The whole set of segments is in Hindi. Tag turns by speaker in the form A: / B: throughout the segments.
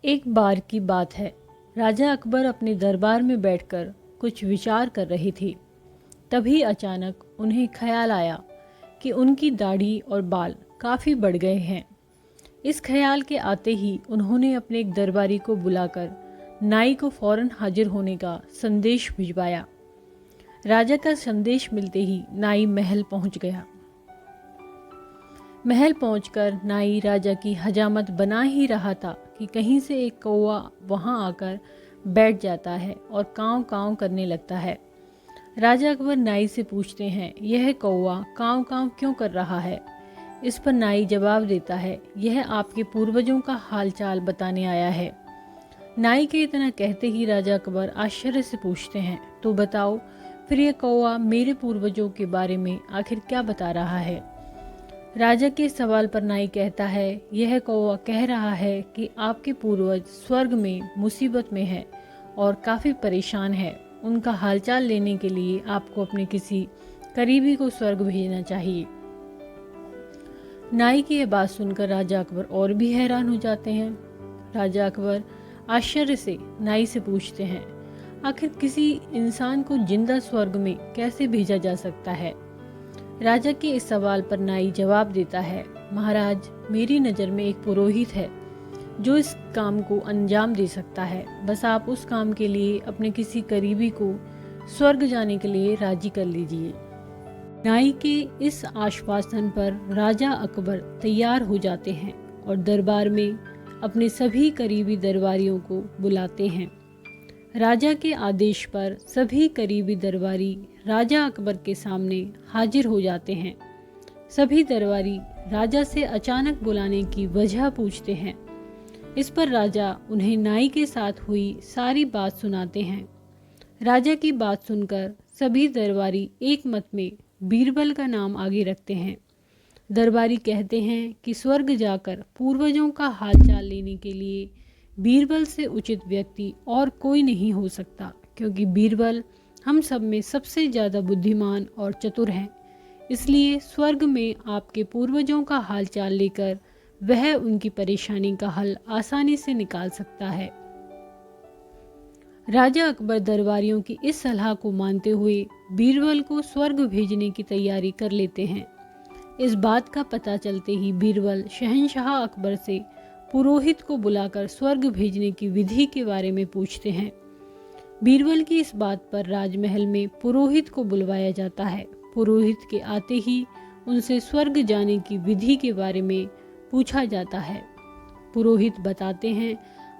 A: एक बार की बात है। राजा अकबर अपने दरबार में बैठकर कुछ विचार कर रहे थे। तभी अचानक उन्हें ख्याल आया कि उनकी दाढ़ी और बाल काफ़ी बढ़ गए हैं। इस ख्याल के आते ही उन्होंने अपने एक दरबारी को बुलाकर नाई को फौरन हाजिर होने का संदेश भिजवाया। राजा का संदेश मिलते ही नाई महल पहुंच गया। महल पहुंचकर नाई राजा की हजामत बना ही रहा था कि कहीं से एक कौवा वहां आकर बैठ जाता है और कांव कांव करने लगता है। राजा अकबर नाई से पूछते हैं, यह कौवा कांव कांव क्यों कर रहा है? इस पर नाई जवाब देता है, यह आपके पूर्वजों का हालचाल बताने आया है। नाई के इतना कहते ही राजा अकबर आश्चर्य से पूछते हैं, तो बताओ फिर यह कौवा मेरे पूर्वजों के बारे में आखिर क्या बता रहा है? राजा के सवाल पर नाई कहता है, यह कौवा कह रहा है कि आपके पूर्वज स्वर्ग में मुसीबत में है और काफ़ी परेशान है। उनका हालचाल लेने के लिए आपको अपने किसी करीबी को स्वर्ग भेजना चाहिए। नाई की यह बात सुनकर राजा अकबर और भी हैरान हो जाते हैं। राजा अकबर आश्चर्य से नाई से पूछते हैं, आखिर किसी इंसान को जिंदा स्वर्ग में कैसे भेजा जा सकता है? राजा के इस सवाल पर नाई जवाब देता है, महाराज, मेरी नज़र में एक पुरोहित है जो इस काम को अंजाम दे सकता है। बस आप उस काम के लिए अपने किसी करीबी को स्वर्ग जाने के लिए राजी कर लीजिए। नाई के इस आश्वासन पर राजा अकबर तैयार हो जाते हैं और दरबार में अपने सभी करीबी दरबारियों को बुलाते हैं। राजा के आदेश पर सभी करीबी दरबारी राजा अकबर के सामने हाजिर हो जाते हैं। सभी दरबारी राजा से अचानक बुलाने की वजह पूछते हैं। इस पर राजा उन्हें नाई के साथ हुई सारी बात सुनाते हैं। राजा की बात सुनकर सभी दरबारी एक मत में बीरबल का नाम आगे रखते हैं। दरबारी कहते हैं कि स्वर्ग जाकर पूर्वजों का हालचाल लेने के लिए बीरबल से उचित व्यक्ति और कोई नहीं हो सकता, क्योंकि बीरबल हम सब में सबसे ज़्यादा बुद्धिमान और चतुर हैं। इसलिए स्वर्ग में आपके पूर्वजों का हालचाल लेकर वह उनकी परेशानी का हल आसानी से निकाल सकता है। राजा अकबर दरबारियों की इस सलाह को मानते हुए बीरबल को स्वर्ग भेजने की तैयारी कर लेते हैं। इस बात का पता चलते ही बीरबल शहंशाह अकबर से पुरोहित को बुलाकर स्वर्ग भेजने की विधि के बारे में पूछते हैं। बीरबल की इस बात पर राजमहल में पुरोहित को बुलवाया जाता है। पुरोहित के आते ही उनसे स्वर्ग जाने की विधि के बारे में पूछा जाता है। पुरोहित बताते हैं,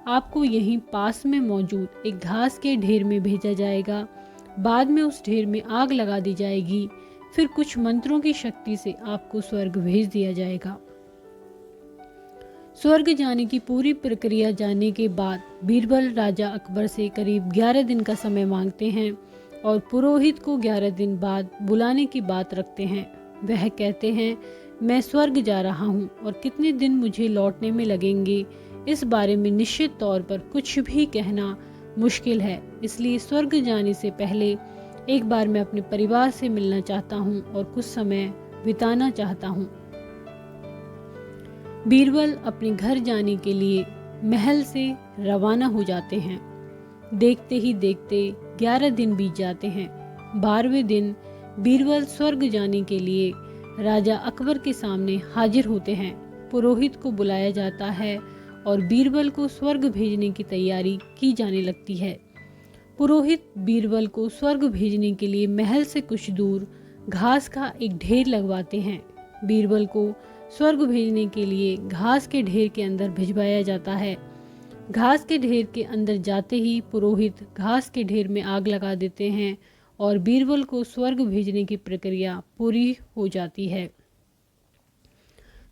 A: आपको यहीं पास में मौजूद एक घास के ढेर में भेजा जाएगा। बाद में उस ढेर में आग लगा दी जाएगी, फिर कुछ मंत्रों की शक्ति से आपको स्वर्ग भेज दिया जाएगा। स्वर्ग जाने की पूरी प्रक्रिया जानने के बाद बीरबल राजा अकबर से करीब 11 दिन का समय मांगते हैं और पुरोहित को 11 दिन बाद बुलाने की बात रखते हैं। वह कहते हैं, मैं स्वर्ग जा रहा हूँ और कितने दिन मुझे लौटने में लगेंगे इस बारे में निश्चित तौर पर कुछ भी कहना मुश्किल है। इसलिए स्वर्ग जाने से पहले एक बार मैं अपने परिवार से मिलना चाहता हूँ और कुछ समय बिताना चाहता हूँ। बीरबल अपने घर जाने के लिए महल से रवाना हो जाते हैं। देखते ही देखते 11 दिन बीत जाते हैं। 12वें दिन बीरबल स्वर्ग जाने के लिए राजा अकबर के सामने हाजिर होते हैं। पुरोहित को बुलाया जाता है और बीरबल को स्वर्ग भेजने की तैयारी की जाने लगती है। पुरोहित बीरबल को स्वर्ग भेजने के लिए महल से कुछ दूर घास का एक ढेर लगवाते हैं। बीरबल को स्वर्ग भेजने के लिए घास के ढेर के अंदर भिजवाया जाता है। घास के ढेर के अंदर जाते ही पुरोहित घास के ढेर में आग लगा देते हैं और बीरबल को स्वर्ग भेजने की प्रक्रिया पूरी हो जाती है।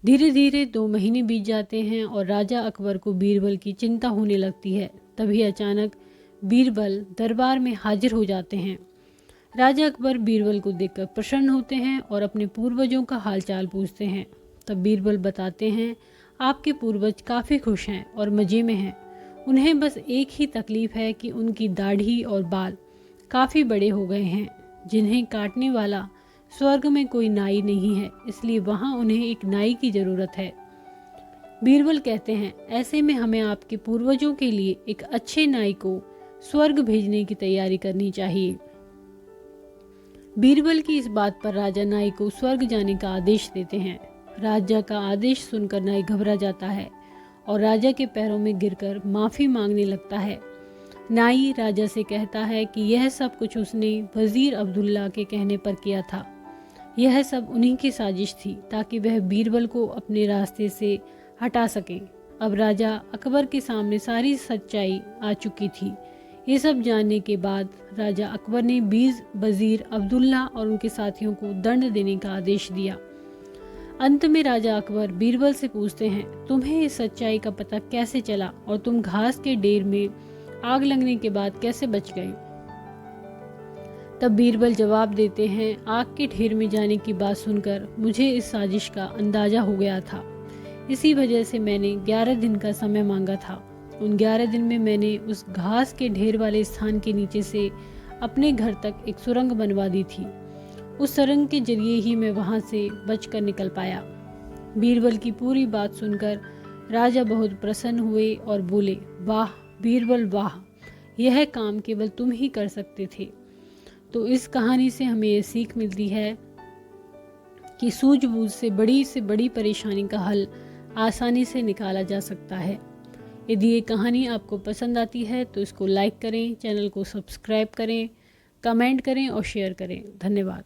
A: धीरे धीरे 2 महीने बीत जाते हैं और राजा अकबर को बीरबल की चिंता होने लगती है। तभी अचानक बीरबल दरबार में हाजिर हो जाते हैं। राजा अकबर बीरबल को देखकर प्रसन्न होते हैं और अपने पूर्वजों का हालचाल पूछते हैं। तब बीरबल बताते हैं, आपके पूर्वज काफ़ी खुश हैं और मज़े में हैं। उन्हें बस एक ही तकलीफ़ है कि उनकी दाढ़ी और बाल काफ़ी बड़े हो गए हैं, जिन्हें काटने वाला स्वर्ग में कोई नाई नहीं है, इसलिए वहाँ उन्हें एक नाई की ज़रूरत है। बीरबल कहते हैं, ऐसे में हमें आपके पूर्वजों के लिए एक अच्छे नाई को स्वर्ग भेजने की तैयारी करनी चाहिए। बीरबल की इस बात पर राजा नाई को स्वर्ग जाने का आदेश देते हैं। राजा का आदेश सुनकर नाई घबरा जाता है और राजा के पैरों में गिरकर माफी मांगने लगता है। नाई राजा से कहता है कि यह सब कुछ उसने वजीर अब्दुल्ला के कहने पर किया था। यह सब उन्हीं की साजिश थी ताकि वह बीरबल को अपने रास्ते से हटा सके। अब राजा अकबर के सामने सारी सच्चाई आ चुकी थी। ये सब जानने के बाद राजा अकबर ने वजीर अब्दुल्ला और उनके साथियों को दंड देने का आदेश दिया। अंत में राजा अकबर बीरबल से पूछते हैं, तुम्हें इस सच्चाई का पता कैसे चला और तुम घास के ढेर में आग लगने के बाद कैसे बच गए? तब बीरबल जवाब देते हैं, आग के ढेर में जाने की बात सुनकर मुझे इस साजिश का अंदाजा हो गया था। इसी वजह से मैंने 11 दिन का समय मांगा था। उन 11 दिन में मैंने उस घास के ढेर वाले स्थान के नीचे से अपने घर तक एक सुरंग बनवा दी थी। उस सुरंग के जरिए ही मैं वहां से बचकर निकल पाया। बीरबल की पूरी बात सुनकर राजा बहुत प्रसन्न हुए और बोले, वाह बीरबल वाह, यह काम केवल तुम ही कर सकते थे। तो इस कहानी से हमें ये सीख मिलती है कि सूझबूझ से बड़ी परेशानी का हल आसानी से निकाला जा सकता है। यदि ये कहानी आपको पसंद आती है तो इसको लाइक करें, चैनल को सब्सक्राइब करें, कमेंट करें और शेयर करें। धन्यवाद।